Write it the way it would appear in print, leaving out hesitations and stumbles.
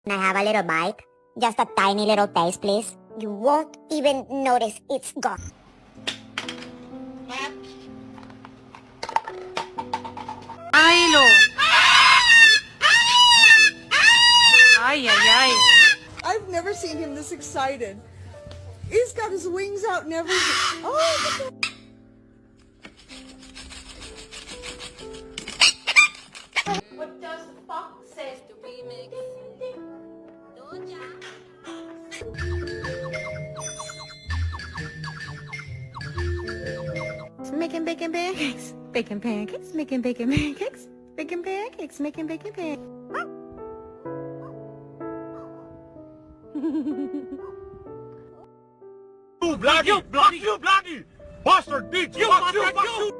Can I have a little bite? Just a tiny little taste, please. You won't even notice it's gone. Milo! Ay, ay, ay. I've never seen him this excited. He's got his wings out and everything. Oh, look at What does fuck say to remix? Making bacon pancakes, bacon pancakes, making bacon pancakes, bacon pancakes, making bacon pancakes. You bloody, bastard bitch! You, fuck you!